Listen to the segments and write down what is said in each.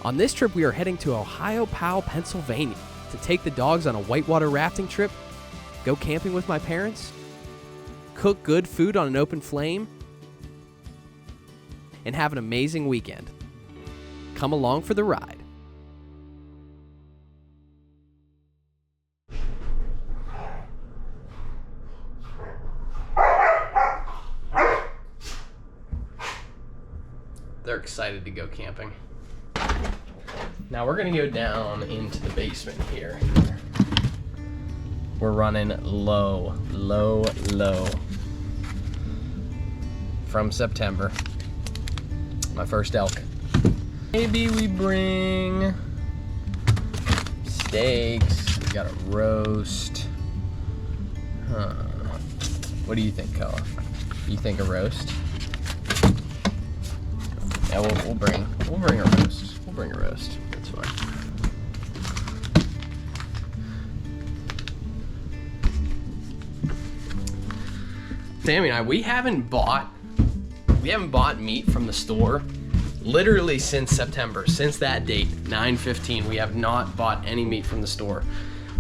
On this trip, we are heading to Ohiopyle, Pennsylvania to take the dogs on a whitewater rafting trip, go camping with my parents, cook good food on an open flame, and have an amazing weekend. Come along for the ride. They're excited to go camping. Now we're gonna go down into the basement here. We're running low from September. My first elk. Maybe we bring steaks. We got a roast. What do you think, Koa? You think a roast? Yeah, we'll bring a roast. We'll bring a roast. That's fine. Sammy and I, we haven't bought meat from the store literally since September. Since that date, 9/15, we have not bought any meat from the store,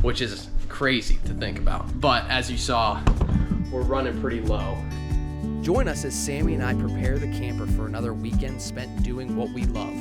which is crazy to think about. But as you saw, we're running pretty low. Join us as Sammy and I prepare the camper for another weekend spent doing what we love.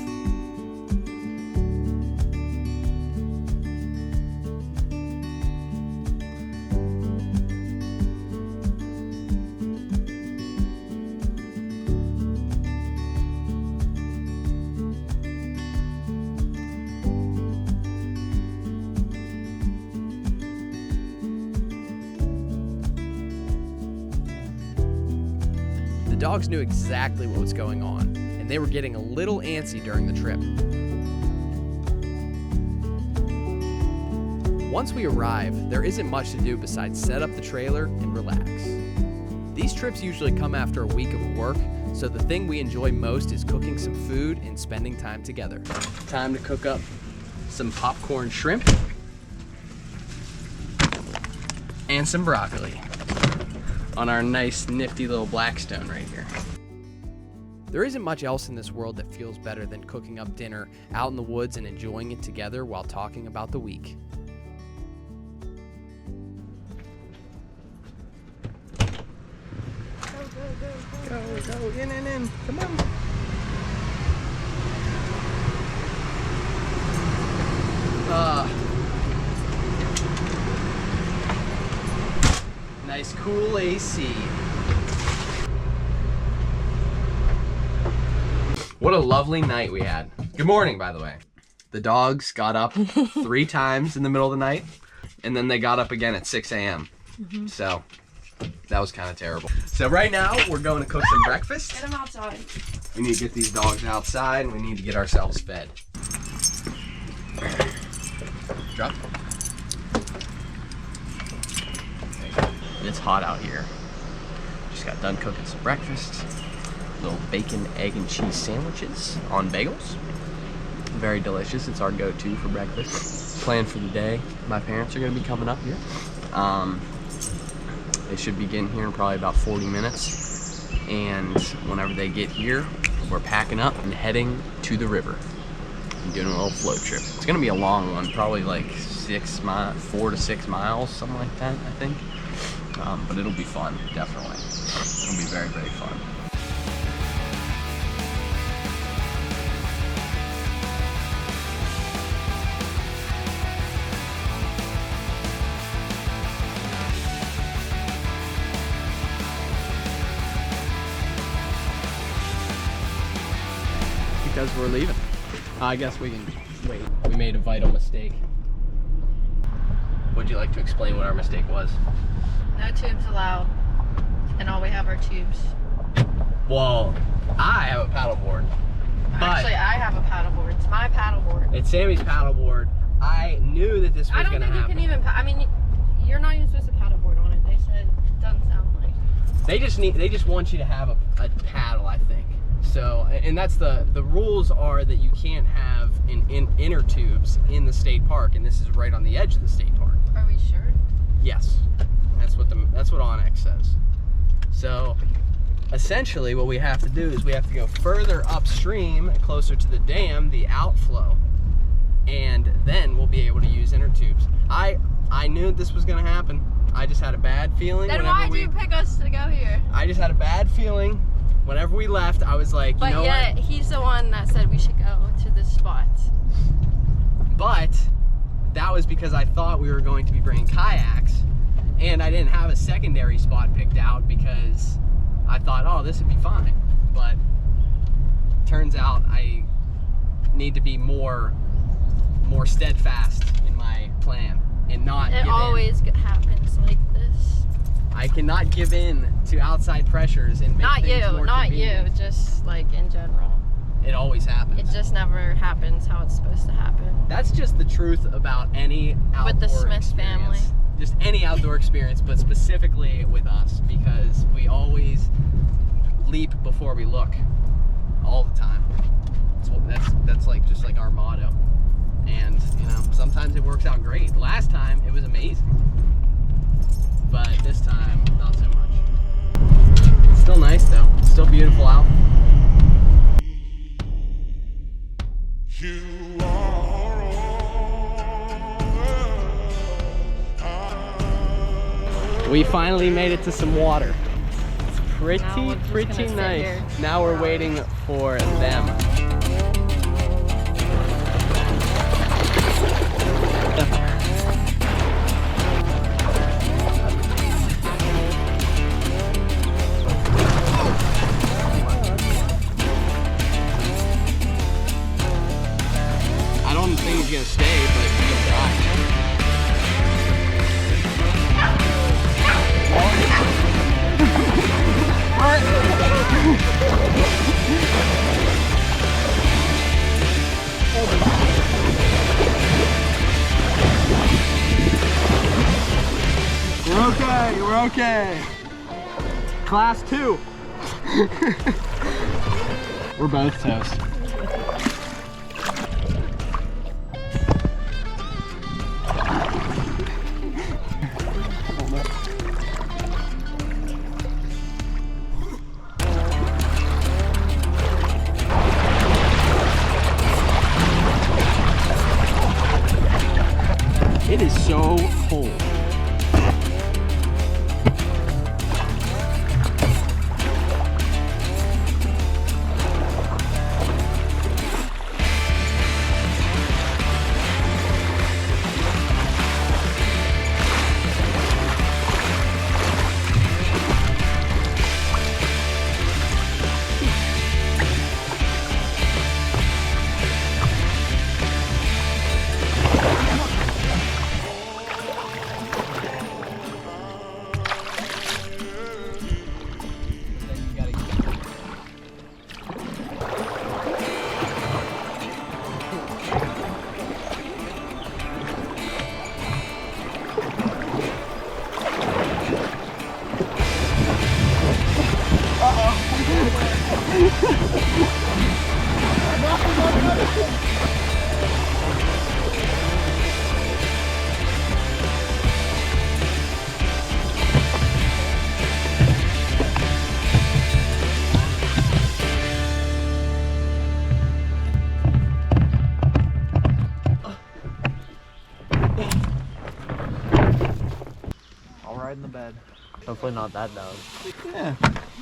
The dogs knew exactly what was going on, and they were getting a little antsy during the trip. Once we arrive, there isn't much to do besides set up the trailer and relax. These trips usually come after a week of work, so the thing we enjoy most is cooking some food and spending time together. Time to cook up some popcorn shrimp and some broccoli on our nice nifty little Blackstone right here. There isn't much else in this world that feels better than cooking up dinner out in the woods and enjoying it together while talking about the week. Go, in, come on. Nice cool AC. What a lovely night we had. Good morning, by the way. The dogs got up 3 times in the middle of the night, and then they got up again at 6 a.m. So that was kind of terrible. So right now we're going to cook some breakfast. Get them outside. We need to get these dogs outside, and we need to get ourselves fed. Drop. It's hot out here. Just got done cooking some breakfast. Little bacon, egg, and cheese sandwiches on bagels. Very delicious. It's our go-to for breakfast. Plan for the day. My parents are going to be coming up here. They should be getting here in probably about 40 minutes. And whenever they get here, we're packing up and heading to the river. And doing a little float trip. It's going to be a long one, probably like 4 to 6 miles, something like that, I think. But it'll be fun, definitely. It'll be very, very fun. Because we're leaving. I guess we can wait. We made a vital mistake. Would you like to explain what our mistake was? No tubes allowed, and all we have are tubes. Well, I have a paddleboard. Actually, I have a paddleboard. It's my paddleboard. It's Sammy's paddleboard. I knew that this was going to happen. I don't think you can even. I mean, you're not even supposed to paddleboard on it. They said it doesn't sound like. They just want you to have a paddle, I think. So, and that's the rules are that you can't have inner tubes in the state park, and this is right on the edge of the state park. Are we sure? Yes, that's what Onyx says. So, essentially, what we have to do is we have to go further upstream, closer to the dam, the outflow, I knew this was gonna happen. I just had a bad feeling. Then why did you pick us to go here? I just had a bad feeling. Whenever we left, I was like, you know what? But yet, he's the one that said we should go to this spot. But that was because I thought we were going to be bringing kayaks, and I didn't have a secondary spot picked out because I thought, oh, this would be fine. But turns out I need to be more steadfast in my plan and not give in. It always happens like this. I cannot give in to outside pressures and make things more Not convenient. you, just like in general. It always happens. It just never happens how it's supposed to happen. That's just the truth about any outdoor With the Smith experience. family. Just any outdoor experience, but specifically with us, because we always leap before we look, all the time. That's like just like our motto. And you know, sometimes it works out great. Last time it was amazing, but this time not so much. It's still nice though. It's still beautiful out. We finally made it to some water. It's pretty nice. Now we're waiting for them. I don't think he's gonna stay, but he'll try. We're okay. Class 2. We're both toast. It is so cold. I'll ride in the bed. Hopefully not that loud. Yeah,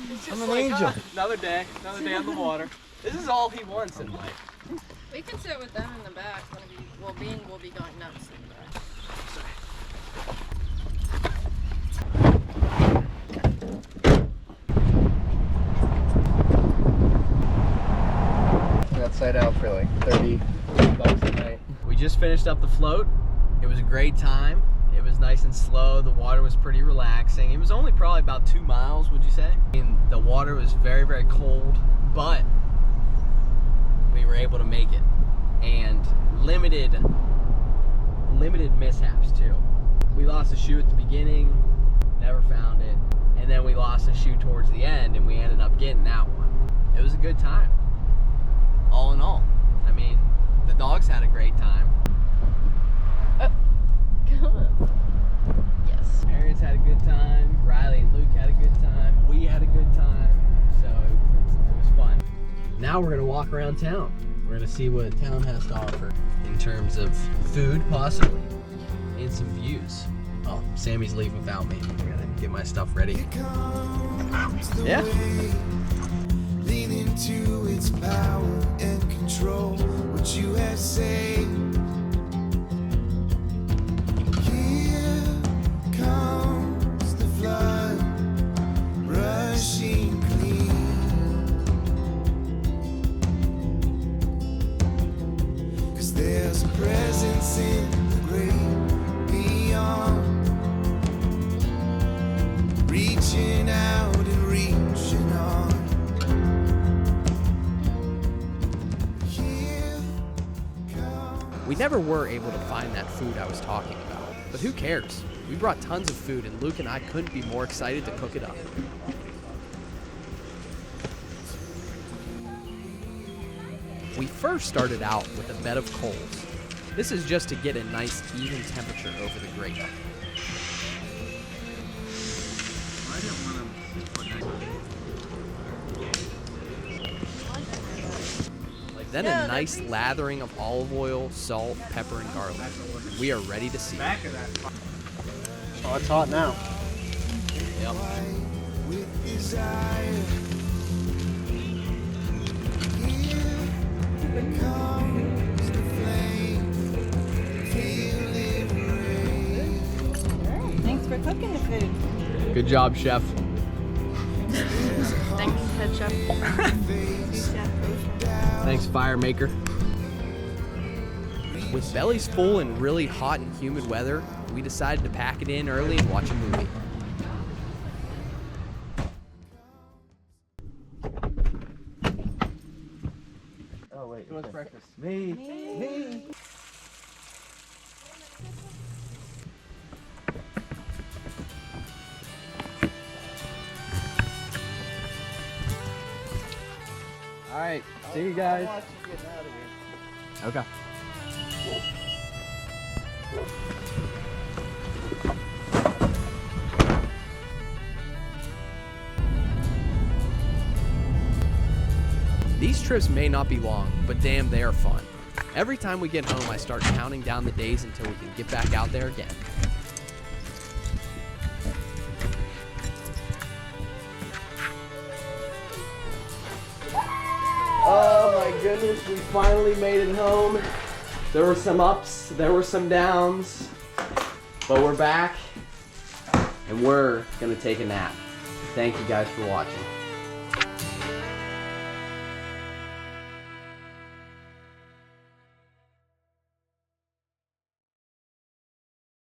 It's I'm just an like, angel. Another day on the water. This is all he wants in life. We can sit with them in the back when we'll be going nuts in the back. We got site out for like 30 bucks a night. We just finished up the float. It was a great time. It was nice and slow. The water was pretty relaxing. It was only probably about 2 miles, would you say? And the water was very, very cold, but we were able to make it. And limited mishaps too. We lost a shoe at the beginning, never found it. And then we lost a shoe towards the end and we ended up getting that one. It was a good time. All in all. I mean, the dogs had a great time. Yes. Parents had a good time. Riley and Luke had a good time. We had a good time. So it was fun. Now we're gonna walk around town. We're gonna see what town has to offer in terms of food, possibly. and some views. Oh, Sammy's leaving without me. I gotta get my stuff ready. Yeah. Lean into its power and control what you have said. Here comes the flood, rushing clean. 'Cause there's a presence in the great beyond, reaching out and reaching on. We never were able to find that food I was talking about, but who cares? We brought tons of food and Luke and I couldn't be more excited to cook it up. We first started out with a bed of coals. This is just to get a nice even temperature over the grate. Then a nice lathering of olive oil, salt, pepper, and garlic. And we are ready to see. Oh, it's hot now. Yep. With desire, here comes the flame, feel it rain. Thanks for cooking the food. Good job, chef. Thanks, head chef. Thanks, fire maker. With bellies full in really hot and humid weather, we decided to pack it in early and watch a movie. Oh, wait. Who wants breakfast? Me. All right, see you guys. Watch you getting out of here. Okay. These trips may not be long, but damn, they are fun. Every time we get home, I start counting down the days until we can get back out there again. Oh my goodness, we finally made it home. There were some ups, there were some downs, but we're back and we're gonna take a nap. Thank you guys for watching.